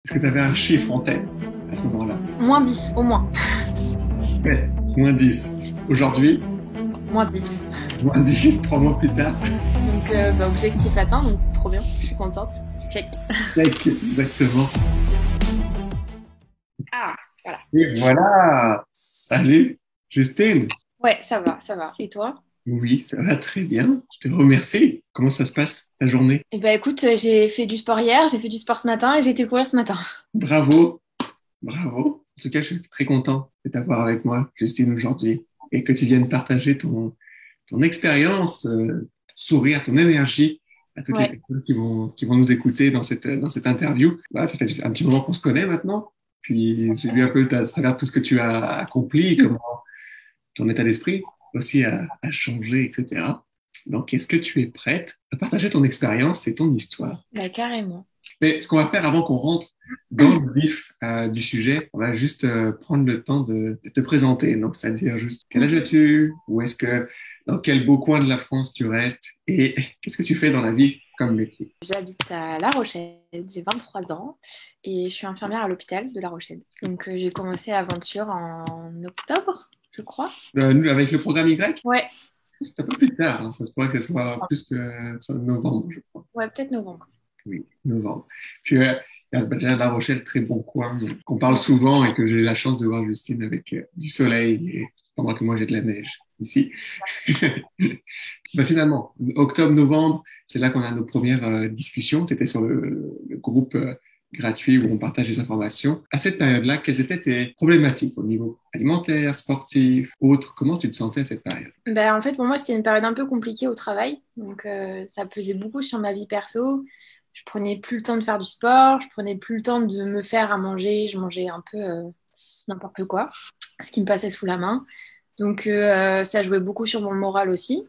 Est-ce que tu avais un chiffre en tête à ce moment-là? -10, au moins. Ouais, -10. Aujourd'hui, -10. -10, 3 mois plus tard. Donc, objectif atteint, donc c'est trop bien. Je suis contente. Check. Tac, exactement. Ah, voilà. Et voilà. Salut, Justine. Ouais, ça va, ça va. Et toi? Oui, ça va très bien. Je te remercie. Comment ça se passe, ta journée? Eh ben, écoute, j'ai fait du sport hier, j'ai fait du sport ce matin et j'ai été courir ce matin. Bravo, bravo. En tout cas, je suis très content de t'avoir avec moi, Justine, aujourd'hui, et que tu viennes partager ton expérience, ton sourire, ton énergie à toutes les Ouais. personnes qui vont nous écouter dans cette interview. Voilà, ça fait un petit moment qu'on se connaît maintenant. Puis j'ai vu un peu à travers tout ce que tu as accompli, comment ton état d'esprit aussi a changé, etc. Donc, est-ce que tu es prête à partager ton expérience et ton histoire? Bah, carrément. Mais ce qu'on va faire avant qu'on rentre dans le vif du sujet, on va juste prendre le temps de te présenter. Donc, c'est-à-dire juste quel âge as-tu, dans quel beau coin de la France tu restes et qu'est-ce que tu fais dans la vie comme métier. J'habite à La Rochelle, j'ai 23 ans et je suis infirmière à l'hôpital de La Rochelle. Donc, j'ai commencé l'aventure en octobre, je crois. Nous, avec le programme Y, Ouais, c'est un peu plus tard. Hein. Ça se pourrait que ce soit plus fin novembre, je crois. ouais, peut-être novembre. Oui, novembre. Puis, il y a déjà La Rochelle, très bon coin, qu'on parle souvent et que j'ai la chance de voir Justine avec du soleil et pendant que moi j'ai de la neige ici. Bah, finalement, octobre-novembre, c'est là qu'on a nos premières discussions. Tu étais sur le groupe gratuit où on partage des informations. À cette période-là, quelles étaient tes problématiques au niveau alimentaire, sportif, autre? Comment tu te sentais à cette période? Ben, en fait, pour moi, c'était une période un peu compliquée au travail. Donc, ça pesait beaucoup sur ma vie perso. Je prenais plus le temps de faire du sport, je prenais plus le temps de me faire à manger. Je mangeais un peu n'importe quoi, ce qui me passait sous la main. Donc, ça jouait beaucoup sur mon moral aussi.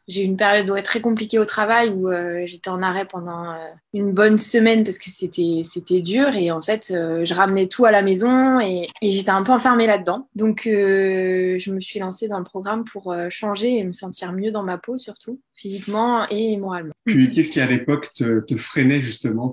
J'ai eu une période ouais, très compliquée au travail où j'étais en arrêt pendant une bonne semaine parce que c'était dur et en fait je ramenais tout à la maison et j'étais un peu enfermée là-dedans. Donc je me suis lancée dans le programme pour changer et me sentir mieux dans ma peau surtout, physiquement et moralement. Puis, qu'est-ce qui à l'époque te freinait justement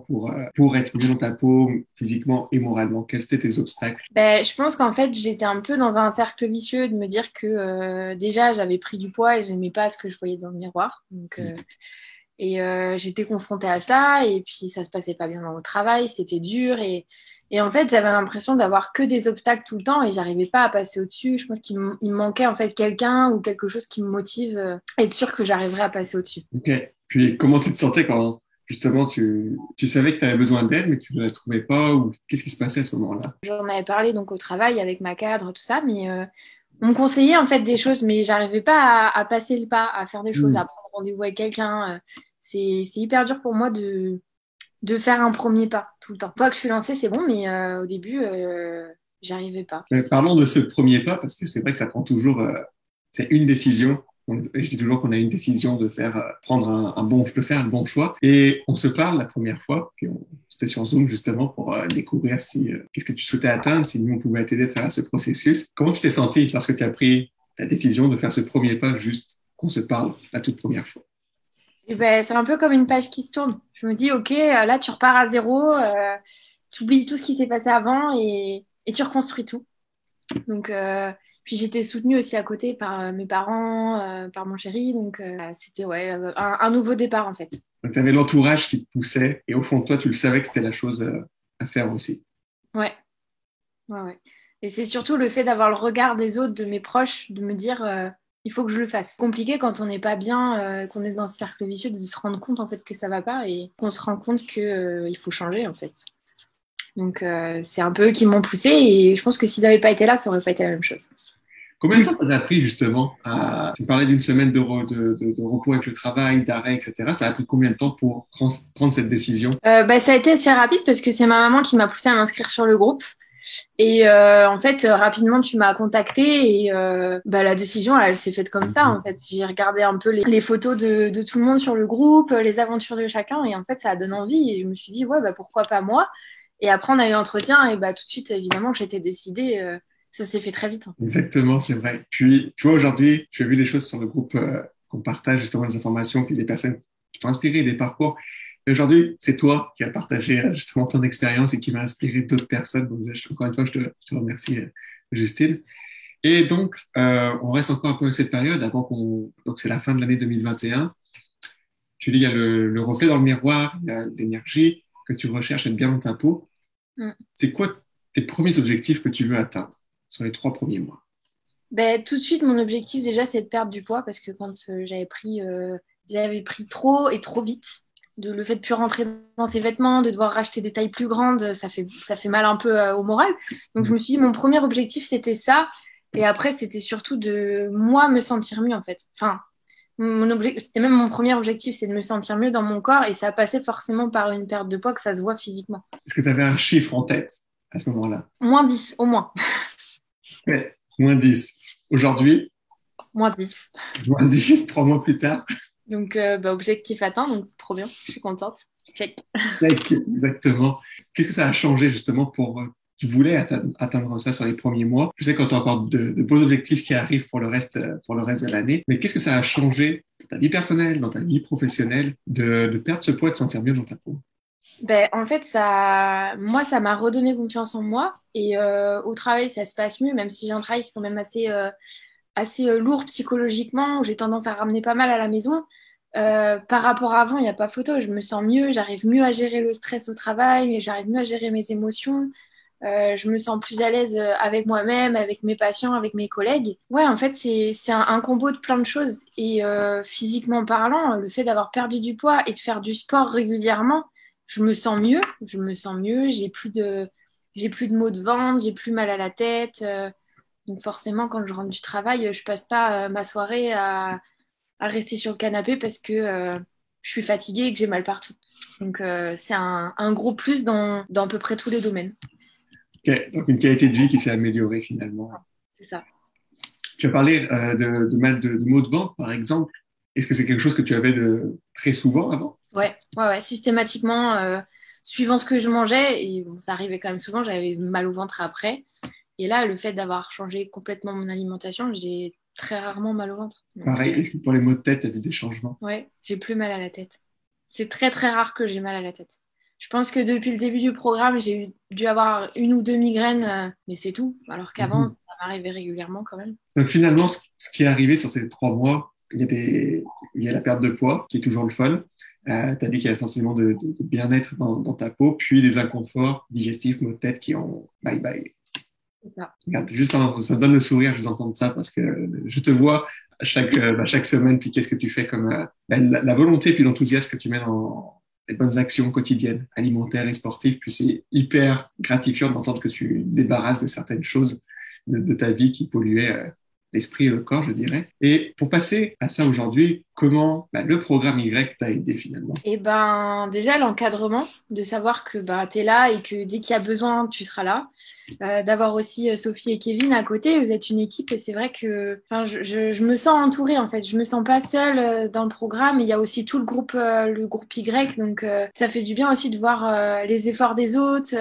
pour être mieux dans ta peau, physiquement et moralement? Quels étaient tes obstacles? Ben, je pense qu'en fait j'étais un peu dans un cercle vicieux de me dire que déjà j'avais pris du poids et j'aimais pas ce que je voyais dans le miroir. Donc j'étais confrontée à ça, et puis ça se passait pas bien dans le travail, c'était dur, et en fait j'avais l'impression d'avoir que des obstacles tout le temps, et j'arrivais pas à passer au-dessus. Je pense il me manquait en fait quelqu'un ou quelque chose qui me motive, être sûr que j'arriverais à passer au-dessus. Ok. Puis, comment tu te sentais quand justement tu savais que tu avais besoin d'aide, mais que tu ne la trouvais pas, ou qu'est-ce qui se passait à ce moment-là? J'en avais parlé donc au travail avec ma cadre, tout ça, mais on me conseillait en fait des choses, mais j'arrivais pas à passer le pas, à faire des choses, Hmm. à prendre rendez-vous avec quelqu'un. C'est hyper dur pour moi de faire un premier pas tout le temps. Une fois que je suis lancée, c'est bon, mais au début, j'y arrivais pas. Mais parlons de ce premier pas, parce que c'est vrai que ça prend toujours, c'est une décision. Je dis toujours qu'on a une décision de faire, prendre de faire un bon choix. Et on se parle la première fois, puis c'était sur Zoom justement pour découvrir si, qu'est-ce que tu souhaitais atteindre, si nous on pouvait t'aider à travers ce processus. Comment tu t'es senti lorsque tu as pris la décision de faire ce premier pas, juste qu'on se parle la toute première fois? Et ben, c'est un peu comme une page qui se tourne. Je me dis, ok, là, tu repars à zéro, tu oublies tout ce qui s'est passé avant et tu reconstruis tout. Donc, puis j'étais soutenue aussi à côté par mes parents, par mon chéri. Donc, c'était ouais, un nouveau départ en fait. Donc, tu avais l'entourage qui te poussait, et au fond de toi, tu le savais que c'était la chose à faire aussi. Ouais, ouais, ouais. Et c'est surtout le fait d'avoir le regard des autres, de mes proches, de me dire, il faut que je le fasse. C'est compliqué quand on n'est pas bien, qu'on est dans ce cercle vicieux, de se rendre compte en fait que ça va pas et qu'on se rend compte que, il faut changer en fait. Donc, c'est un peu eux qui m'ont poussé, et je pense que s'ils n'avaient pas été là, ça aurait pas été la même chose. Combien de temps ça t'a pris justement tu me parlais d'une semaine de repos avec le travail, d'arrêt, etc. Ça a pris combien de temps pour prendre cette décision? Bah, ça a été assez rapide parce que c'est ma maman qui m'a poussé à m'inscrire sur le groupe. Et en fait, rapidement, tu m'as contactée et bah, la décision, elle s'est faite comme ça. En fait, j'ai regardé un peu les photos de tout le monde sur le groupe, les aventures de chacun, et en fait, ça a donné envie. Et je me suis dit, ouais, bah, pourquoi pas moi? Et après, on a eu l'entretien, et bah, tout de suite, évidemment, que j'étais décidée. Ça s'est fait très vite, hein. Exactement, c'est vrai. Puis, tu vois, aujourd'hui, j'ai vu des choses sur le groupe qu'on partage justement des informations, puis des personnes qui t'ont inspiré, des parcours. Et aujourd'hui, c'est toi qui as partagé justement ton expérience et qui m'a inspiré d'autres personnes. Donc, encore une fois, je te remercie, Justine. Et donc, on reste encore un peu à cette période avant qu'on. Donc, c'est la fin de l'année 2021. Tu dis, il y a le reflet dans le miroir, il y a l'énergie que tu recherches être bien dans ta peau. Mm. C'est quoi tes premiers objectifs que tu veux atteindre sur les 3 premiers mois? Ben, tout de suite, mon objectif déjà, c'est de perdre du poids parce que quand j'avais pris trop et trop vite. Le fait de plus rentrer dans ses vêtements, de devoir racheter des tailles plus grandes, ça fait mal un peu au moral. Donc je me suis dit, mon premier objectif, c'était ça. Et après, c'était surtout de moi me sentir mieux en fait. Enfin, c'était même mon premier objectif, c'est de me sentir mieux dans mon corps. Et ça passait forcément par une perte de poids que ça se voit physiquement. Est-ce que tu avais un chiffre en tête à ce moment-là? -10, au moins. Ouais, -10. Aujourd'hui, -10. -10, 3 mois plus tard. Donc, bah, objectif atteint, donc c'est trop bien, je suis contente. Check. Exactement. Qu'est-ce que ça a changé justement pour. Tu voulais atteindre ça sur les premiers mois. Je sais qu'on a encore de beaux objectifs qui arrivent pour le reste de l'année. Mais qu'est-ce que ça a changé dans ta vie personnelle, dans ta vie professionnelle, de perdre ce poids et de sentir mieux dans ta peau? Ben, en fait, moi, ça m'a redonné confiance en moi. Et au travail, ça se passe mieux, même si j'ai un travail qui est quand même assez lourd psychologiquement, où j'ai tendance à ramener pas mal à la maison. Par rapport à avant, il n'y a pas photo. Je me sens mieux, j'arrive mieux à gérer le stress au travail, j'arrive mieux à gérer mes émotions. Je me sens plus à l'aise avec moi-même, avec mes patients, avec mes collègues. Ouais, en fait, c'est un combo de plein de choses. Et physiquement parlant, le fait d'avoir perdu du poids et de faire du sport régulièrement, je me sens mieux. Je me sens mieux. J'ai plus de maux de ventre, j'ai plus mal à la tête. Donc forcément, quand je rentre du travail, je passe pas ma soirée à rester sur le canapé parce que je suis fatiguée et que j'ai mal partout. Donc c'est un gros plus dans à peu près tous les domaines. Ok, donc une qualité de vie qui s'est améliorée finalement. C'est ça. Tu as parlé de mal de maux de ventre, par exemple. Est-ce que c'est quelque chose que tu avais très souvent avant? Ouais, systématiquement, suivant ce que je mangeais, et bon, ça arrivait quand même souvent, j'avais mal au ventre après. Et là, le fait d'avoir changé complètement mon alimentation, j'ai très rarement mal au ventre. Donc, Pareil, est-ce que pour les maux de tête, tu as vu des changements? ouais, j'ai plus mal à la tête. C'est très très rare que j'ai mal à la tête. Je pense que depuis le début du programme, dû avoir une ou deux migraines, mais c'est tout. Alors qu'avant, Mhm. ça m'arrivait régulièrement quand même. Donc finalement, ce qui est arrivé sur ces 3 mois, il y a la perte de poids, qui est toujours le fun. Tu as dit qu'il y a forcément de bien-être dans ta peau, puis des inconforts digestifs, maux de tête qui ont bye bye. C'est ça. Regarde, ça donne le sourire, je vous entends ça, parce que je te vois chaque semaine, puis qu'est-ce que tu fais comme la volonté puis l'enthousiasme que tu mets dans les bonnes actions quotidiennes, alimentaires et sportives, puis c'est hyper gratifiant d'entendre que tu débarrasses de certaines choses de ta vie qui polluaient l'esprit et le corps, je dirais. Et pour passer à ça aujourd'hui, comment le programme Y t'a aidé finalement? Et ben déjà l'encadrement, de savoir que bah, tu es là et que dès qu'il y a besoin, tu seras là. D'avoir aussi Sophie et Kevin à côté, vous êtes une équipe et c'est vrai que enfin, je me sens entourée en fait. Je me sens pas seule dans le programme. Il y a aussi tout le groupe Y, donc ça fait du bien aussi de voir les efforts des autres.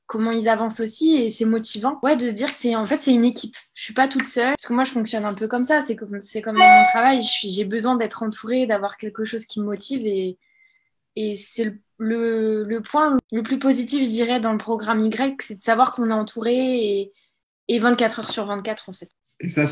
Comment ils avancent aussi et c'est motivant. Ouais, de se dire que en fait c'est une équipe. Je suis pas toute seule parce que moi je fonctionne un peu comme ça. C'est comme dans mon travail. J'ai besoin d'être entourée, d'avoir quelque chose qui me motive et c'est le point le plus positif, je dirais, dans le programme Y, c'est de savoir qu'on est entouré et 24 heures sur 24 en fait. Et ça,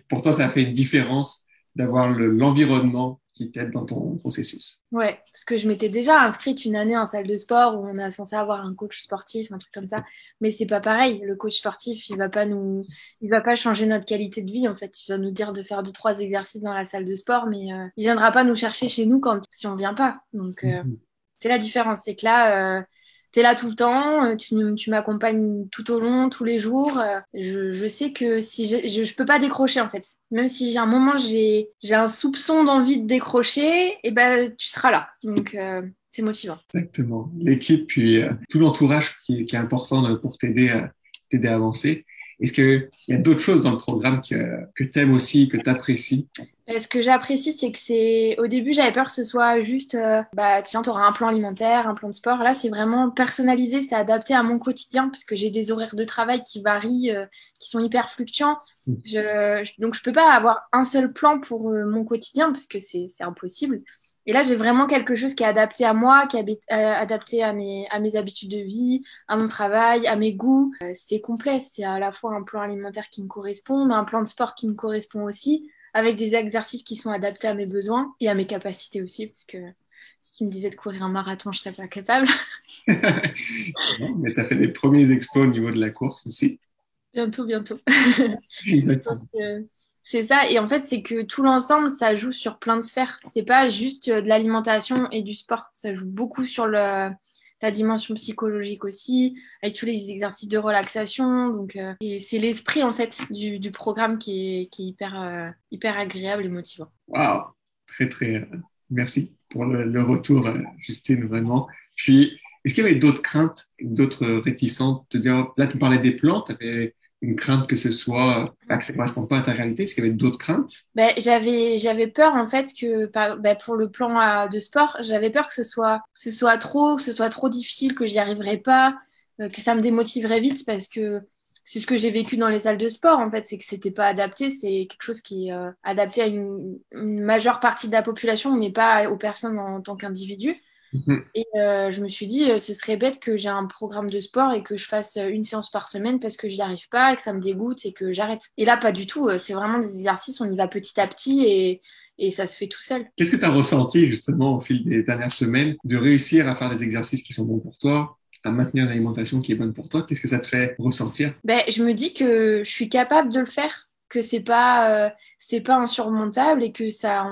pour toi, ça a fait une différence d'avoir l'environnement qui t'aide dans ton processus. Ouais, parce que je m'étais déjà inscrite une année en salle de sport où on est censé avoir un coach sportif, un truc comme ça. Mais c'est pas pareil. Le coach sportif, il va pas changer notre qualité de vie. En fait, il va nous dire de faire 2, 3 exercices dans la salle de sport, mais il viendra pas nous chercher chez nous si on vient pas. Donc, Mhm. c'est la différence. C'est que là, tu es là tout le temps, tu m'accompagnes tout au long, tous les jours. Je sais que si je peux pas décrocher en fait. Même si j'ai un moment, j'ai un soupçon d'envie de décrocher, et ben tu seras là. Donc c'est motivant. Exactement. L'équipe, puis tout l'entourage qui est important pour t'aider à avancer. Est-ce qu'il y a d'autres choses dans le programme que tu aimes aussi, que tu apprécies? Ce que j'apprécie, c'est que au début, j'avais peur que ce soit juste, bah tiens, tu auras un plan alimentaire, un plan de sport. Là, c'est vraiment personnalisé, c'est adapté à mon quotidien parce que j'ai des horaires de travail qui varient, qui sont hyper fluctuants. Donc, je peux pas avoir un seul plan pour mon quotidien parce que c'est impossible. Et là, j'ai vraiment quelque chose qui est adapté à moi, qui est adapté à mes habitudes de vie, à mon travail, à mes goûts. C'est complet, c'est à la fois un plan alimentaire qui me correspond, mais un plan de sport qui me correspond aussi, avec des exercices qui sont adaptés à mes besoins et à mes capacités aussi, parce que si tu me disais de courir un marathon, je serais pas capable. Non, mais tu as fait les premiers exploits au niveau de la course aussi. Bientôt, bientôt. Donc, Exactement. c'est ça. Et en fait, c'est que tout l'ensemble, ça joue sur plein de sphères. C'est pas juste de l'alimentation et du sport. Ça joue beaucoup sur la dimension psychologique aussi, avec tous les exercices de relaxation. Donc, et c'est l'esprit, en fait, du programme qui est hyper, hyper agréable et motivant. Waouh, très, très. Merci pour le retour, Justine, vraiment. Puis, est-ce qu'il y avait d'autres craintes, d'autres réticences? Te dire, là, tu parlais des plans, tu avais une crainte que ce soit, que ça ne corresponde pas à ta réalité. Est-ce qu'il y avait d'autres craintes? Ben, j'avais peur en fait que ben, pour le plan de sport, j'avais peur que ce soit trop difficile, que j'y arriverais pas, que ça me démotiverait vite parce que c'est ce que j'ai vécu dans les salles de sport en fait, c'est que c'était pas adapté, c'est quelque chose qui est adapté à une majeure partie de la population, mais pas aux personnes en tant qu'individus. Mhm. Et je me suis dit, ce serait bête que j'ai un programme de sport et que je fasse une séance par semaine parce que je n'y arrive pas et que ça me dégoûte et que j'arrête. Et là, pas du tout. C'est vraiment des exercices, on y va petit à petit et ça se fait tout seul. Qu'est-ce que tu as ressenti justement au fil des dernières semaines de réussir à faire des exercices qui sont bons pour toi, à maintenir une alimentation qui est bonne pour toi? Qu'est-ce que ça te fait ressentir? Ben, je me dis que je suis capable de le faire, que c'est pas insurmontable et que ça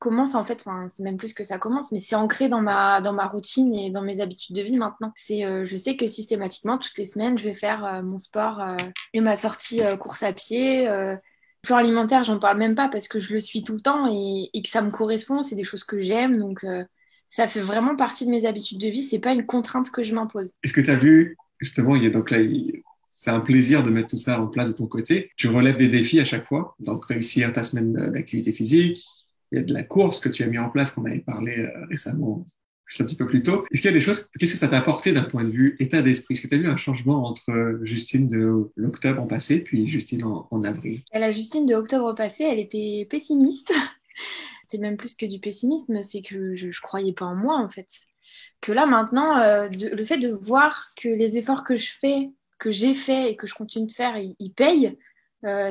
commence en fait, enfin, c'est même plus que ça commence, mais c'est ancré dans ma routine et dans mes habitudes de vie maintenant. Je sais que systématiquement, toutes les semaines, je vais faire mon sport et ma sortie course à pied. Plan alimentaire, j'en parle même pas parce que je le suis tout le temps et que ça me correspond, c'est des choses que j'aime, donc ça fait vraiment partie de mes habitudes de vie, c'est pas une contrainte que je m'impose. Est-ce que tu as vu, justement, il y a donc là, c'est un plaisir de mettre tout ça en place de ton côté. Tu relèves des défis à chaque fois, donc réussir ta semaine d'activité physique. Il y a de la course que tu as mis en place, qu'on avait parlé récemment, juste un petit peu plus tôt. Est-ce qu'il y a des choses, qu'est-ce que ça t'a apporté d'un point de vue état d'esprit? Est-ce que tu as vu un changement entre Justine de l'octobre en passé, puis Justine en avril? Et la Justine de octobre passé, elle était pessimiste. C'est même plus que du pessimisme, c'est que je croyais pas en moi en fait. Que là maintenant, le fait de voir que les efforts que je fais, que j'ai fait et que je continue de faire, ils payent,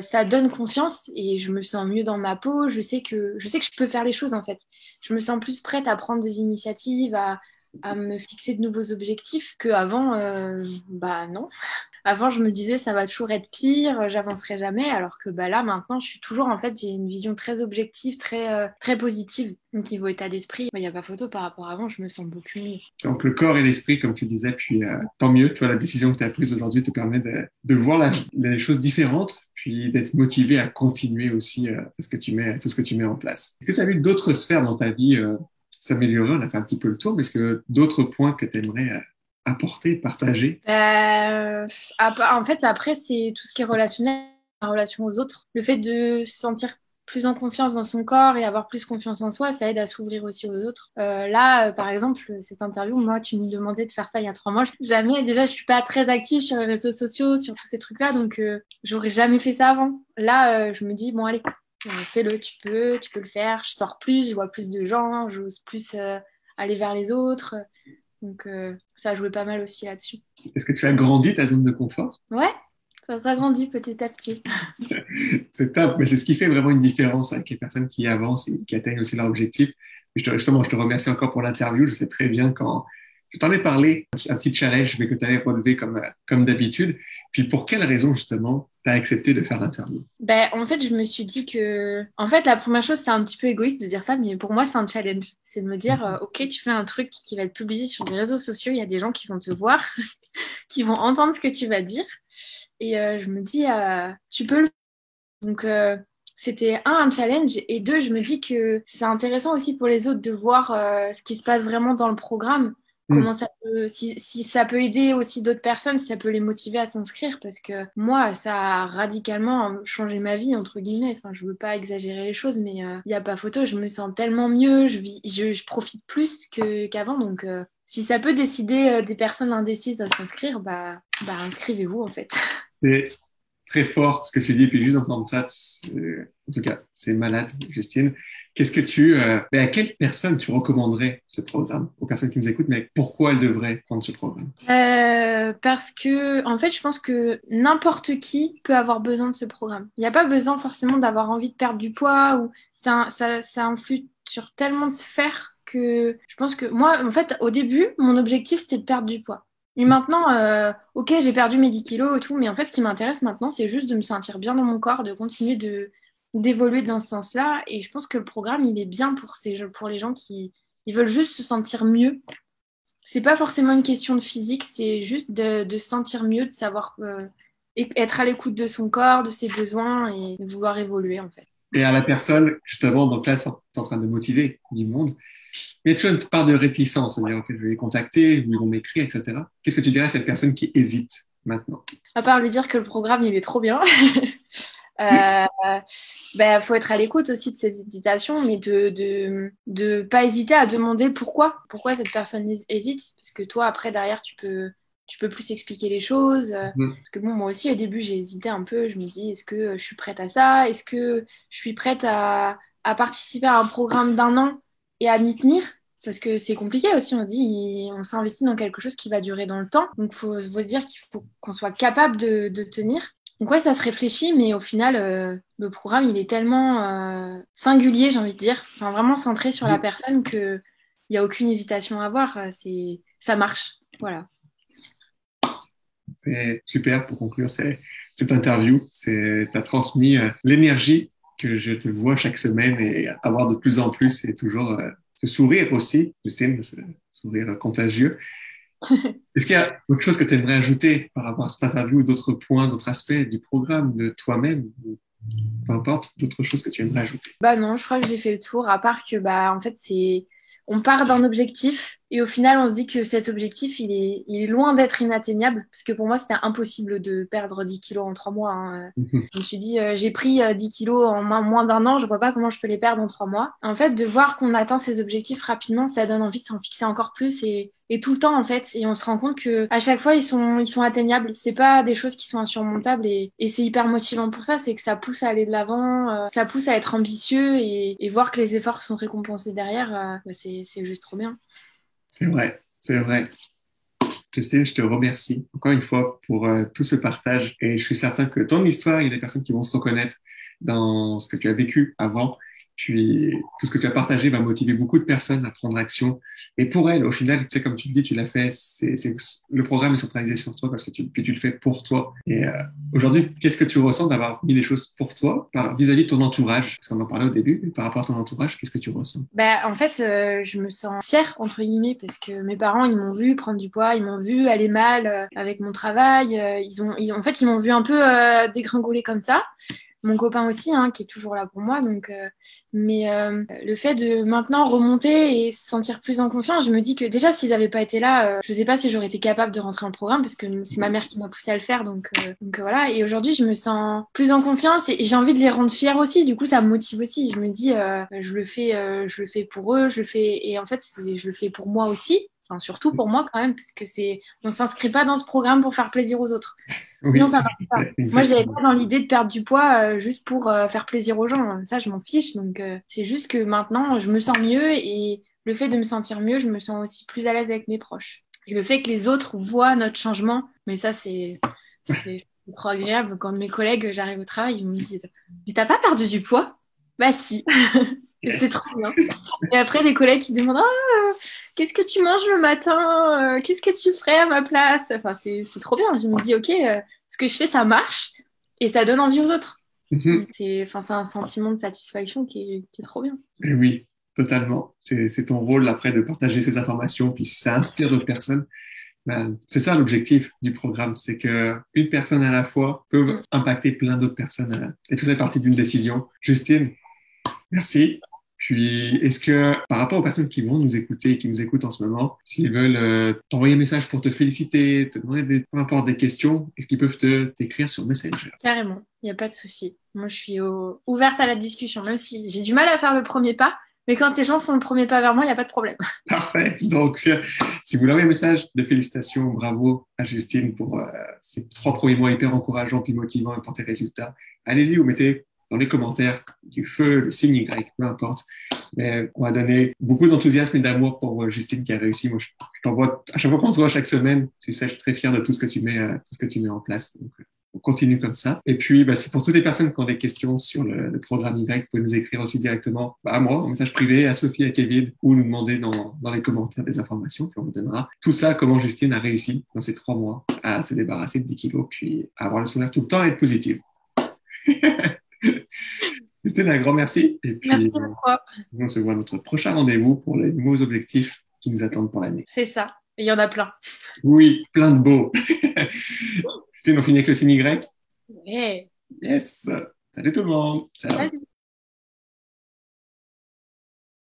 ça donne confiance et je me sens mieux dans ma peau. Je sais que je peux faire les choses en fait. Je me sens plus prête à prendre des initiatives, à me fixer de nouveaux objectifs qu'avant. Bah non. Avant, je me disais ça va toujours être pire, j'avancerai jamais, alors que bah là maintenant, je suis toujours en fait, j'ai une vision très objective, très positive. Donc niveau état d'esprit, il n'y a pas photo par rapport à avant, je me sens beaucoup mieux. Donc, le corps et l'esprit, comme tu disais, puis tant mieux, toi, la décision que tu as prise aujourd'hui te permet de voir les choses différentes, puis d'être motivé à continuer aussi tout ce que tu mets en place. Est-ce que tu as vu d'autres sphères dans ta vie s'améliorer? On a fait un petit peu le tour, mais est-ce que d'autres points que tu aimerais apporter, partager? En fait, après, c'est tout ce qui est relationnel, la relation aux autres. Le fait de se sentir plus en confiance dans son corps et avoir plus confiance en soi, ça aide à s'ouvrir aussi aux autres. Par exemple, cette interview, moi, tu me demandais de faire ça il y a 3 mois. Jamais, déjà, je suis pas très active sur les réseaux sociaux, sur tous ces trucs-là, donc j'aurais jamais fait ça avant. Là, je me dis, bon, allez, fais-le, tu peux le faire. Je sors plus, je vois plus de gens, j'ose plus aller vers les autres. Donc, ça a joué pas mal aussi là-dessus. Est-ce que tu as grandi ta zone de confort? Ouais, ça s'agrandit petit à petit. C'est top, mais c'est ce qui fait vraiment une différence avec les personnes qui avancent et qui atteignent aussi leur objectif. Justement, je te remercie encore pour l'interview. Je sais très bien quand je t'en ai parlé, un petit challenge, mais que tu avais relevé comme d'habitude. Puis pour quelle raison, justement, tu as accepté de faire l'interview? Ben, en fait, je me suis dit que... En fait, la première chose, c'est un petit peu égoïste de dire ça, mais pour moi, c'est un challenge. C'est de me dire, OK, tu fais un truc qui va être publié sur les réseaux sociaux, il y a des gens qui vont te voir, qui vont entendre ce que tu vas dire. Et je me dis, tu peux le faire. Donc, c'était un challenge. Et deux, je me dis que c'est intéressant aussi pour les autres de voir ce qui se passe vraiment dans le programme. Hmm. Comment ça peut, si ça peut aider aussi d'autres personnes, si ça peut les motiver à s'inscrire. Parce que moi, ça a radicalement changé ma vie, entre guillemets. Enfin, je veux pas exagérer les choses, mais il n'y a pas photo. Je me sens tellement mieux. Je profite plus qu'avant. Donc, si ça peut décider des personnes indécises à s'inscrire, bah inscrivez-vous en fait. C'est très fort ce que tu dis, puis juste d'entendre ça, en tout cas, c'est malade, Justine. Mais à quelle personne tu recommanderais ce programme? Aux personnes qui nous écoutent, mais pourquoi elles devraient prendre ce programme? Parce que, en fait, je pense que n'importe qui peut avoir besoin de ce programme. Il n'y a pas besoin forcément d'avoir envie de perdre du poids ou ça influe sur tellement de sphères que je pense que moi, en fait, au début, mon objectif, c'était de perdre du poids. Et maintenant, ok, j'ai perdu mes 10 kilos et tout, mais en fait, ce qui m'intéresse maintenant, c'est juste de me sentir bien dans mon corps, de continuer d'évoluer dans ce sens-là. Et je pense que le programme, il est bien pour les gens qui ils veulent juste se sentir mieux. C'est pas forcément une question de physique, c'est juste de se sentir mieux, de savoir être à l'écoute de son corps, de ses besoins et de vouloir évoluer en fait. Et à la personne, justement, donc là, tu es en train de motiver du monde. Mais il y a toujours une part de réticence, c'est-à-dire que je vais les contacter, ou ils vont m'écrire, etc. Qu'est-ce que tu dirais à cette personne qui hésite maintenant? À part lui dire que le programme il est trop bien, euh, faut être à l'écoute aussi de ses hésitations, mais de pas hésiter à demander pourquoi cette personne hésite, parce que toi après derrière tu peux plus expliquer les choses. Parce que bon, moi aussi au début j'ai hésité un peu, je me dis est-ce que je suis prête à ça? Est-ce que je suis prête à participer à un programme d'un an et à m'y tenir? Parce que c'est compliqué aussi, on dit, on s'investit dans quelque chose qui va durer dans le temps. Donc, faut se dire qu'il faut qu'on soit capable de tenir. Donc, ouais, ça se réfléchit, mais au final, le programme, il est tellement singulier, j'ai envie de dire. Enfin, vraiment centré sur la personne qu'il n'y a aucune hésitation à avoir. Ça marche. Voilà. C'est super pour conclure cette interview. Tu as transmis l'énergie que je te vois chaque semaine et avoir de plus en plus et toujours ce sourire aussi, Justine, ce sourire contagieux. Est-ce qu'il y a autre chose que tu aimerais ajouter par rapport à cette interview ou d'autres points, d'autres aspects du programme, de toi-même, ou peu importe, d'autres choses que tu aimerais ajouter? Bah non, je crois que j'ai fait le tour, à part que en fait on part d'un objectif et au final on se dit que cet objectif il est loin d'être inatteignable parce que pour moi c'était impossible de perdre 10 kilos en 3 mois, hein. Je me suis dit j'ai pris 10 kilos en moins d'un an, je vois pas comment je peux les perdre en 3 mois. En fait, de voir qu'on atteint ces objectifs rapidement, ça donne envie de s'en fixer encore plus et tout le temps en fait, et on se rend compte que à chaque fois ils sont atteignables, c'est pas des choses qui sont insurmontables et c'est hyper motivant pour ça, c'est que ça pousse à aller de l'avant, ça pousse à être ambitieux et voir que les efforts sont récompensés derrière, c'est juste trop bien. C'est vrai, c'est vrai. Christine, je te remercie encore une fois pour tout ce partage et je suis certain que ton histoire, il y a des personnes qui vont se reconnaître dans ce que tu as vécu avant. Puis tout ce que tu as partagé va motiver beaucoup de personnes à prendre action. Et pour elles, au final, tu sais, comme tu le dis, tu l'as fait, le programme est centralisé sur toi parce que puis tu le fais pour toi. Et aujourd'hui, qu'est-ce que tu ressens d'avoir mis des choses pour toi vis-à-vis de ton entourage? Parce qu'on en parlait au début, mais par rapport à ton entourage, qu'est-ce que tu ressens? En fait, je me sens fière, entre guillemets, parce que mes parents, ils m'ont vu prendre du poids, ils m'ont vu aller mal avec mon travail. En fait, ils m'ont vu un peu dégringoler comme ça. Mon copain aussi, hein, qui est toujours là pour moi. Mais le fait de maintenant remonter et se sentir plus en confiance, je me dis que déjà, s'ils n'avaient pas été là, je ne sais pas si j'aurais été capable de rentrer dans le programme parce que c'est ma mère qui m'a poussée à le faire. Voilà. Et aujourd'hui, je me sens plus en confiance et j'ai envie de les rendre fiers aussi. Du coup, ça me motive aussi. Je me dis, je le fais pour eux, je le fais. Et en fait, je le fais pour moi aussi. Enfin, surtout pour moi quand même, parce que on s'inscrit pas dans ce programme pour faire plaisir aux autres. Oui, Sinon, ça marche pas. Moi, j'avais exactement. pas dans l'idée de perdre du poids juste pour faire plaisir aux gens. Ça, je m'en fiche. C'est juste que maintenant, je me sens mieux et le fait de me sentir mieux, je me sens aussi plus à l'aise avec mes proches. Et le fait que les autres voient notre changement, mais ça, c'est trop agréable. Quand mes collègues, j'arrive au travail, ils me disent, mais t'as pas perdu du poids? Bah si. Et c'est Yes. trop bien. Et après, des collègues qui demandent, qu'est-ce que tu manges le matin? Qu'est-ce que tu ferais à ma place? Enfin, c'est trop bien. Je me dis, ok, ce que je fais, ça marche et ça donne envie aux autres. Mhm. C'est un sentiment de satisfaction qui est trop bien. Et oui, totalement. C'est ton rôle après de partager ces informations. Puis si ça inspire d'autres personnes, ben, c'est ça l'objectif du programme, c'est que une personne à la fois peut Mm. impacter plein d'autres personnes. Et tout ça est partie d'une décision. Justine, merci. Puis, est-ce que par rapport aux personnes qui vont nous écouter, qui nous écoutent en ce moment, s'ils veulent t'envoyer un message pour te féliciter, te demander peu importe des questions, est-ce qu'ils peuvent t'écrire sur Messenger? Carrément, il n'y a pas de souci. Moi, je suis ouverte à la discussion, même si j'ai du mal à faire le premier pas. Mais quand les gens font le premier pas vers moi, il n'y a pas de problème. Parfait. Donc, si vous voulez un message de félicitations, bravo à Justine pour ces 3 premiers mois hyper encourageants puis motivants et pour tes résultats, allez-y, vous mettez dans les commentaires du feu, le signe Y, peu importe. Mais on va donner beaucoup d'enthousiasme et d'amour pour Justine qui a réussi. Moi, je t'envoie, à chaque fois qu'on se voit chaque semaine, tu sais, je suis très fier de tout ce que tu mets, tout ce que tu mets en place. Donc, on continue comme ça. Et puis, c'est pour toutes les personnes qui ont des questions sur le programme Y, vous pouvez nous écrire aussi directement à moi, en message privé, à Sophie, à Kevin, ou nous demander dans les commentaires des informations, puis on vous donnera tout ça, comment Justine a réussi dans ces 3 mois à se débarrasser de 10 kilos, puis à avoir le sourire tout le temps et être positive. Justine, un grand merci. Et puis, Merci à toi. on se voit à notre prochain rendez-vous pour les nouveaux objectifs qui nous attendent pour l'année. C'est ça. Il y en a plein. Oui, plein de beaux. Justine, on finit avec le signe Y? Ouais. Yes. Salut tout le monde. Ciao. Salut.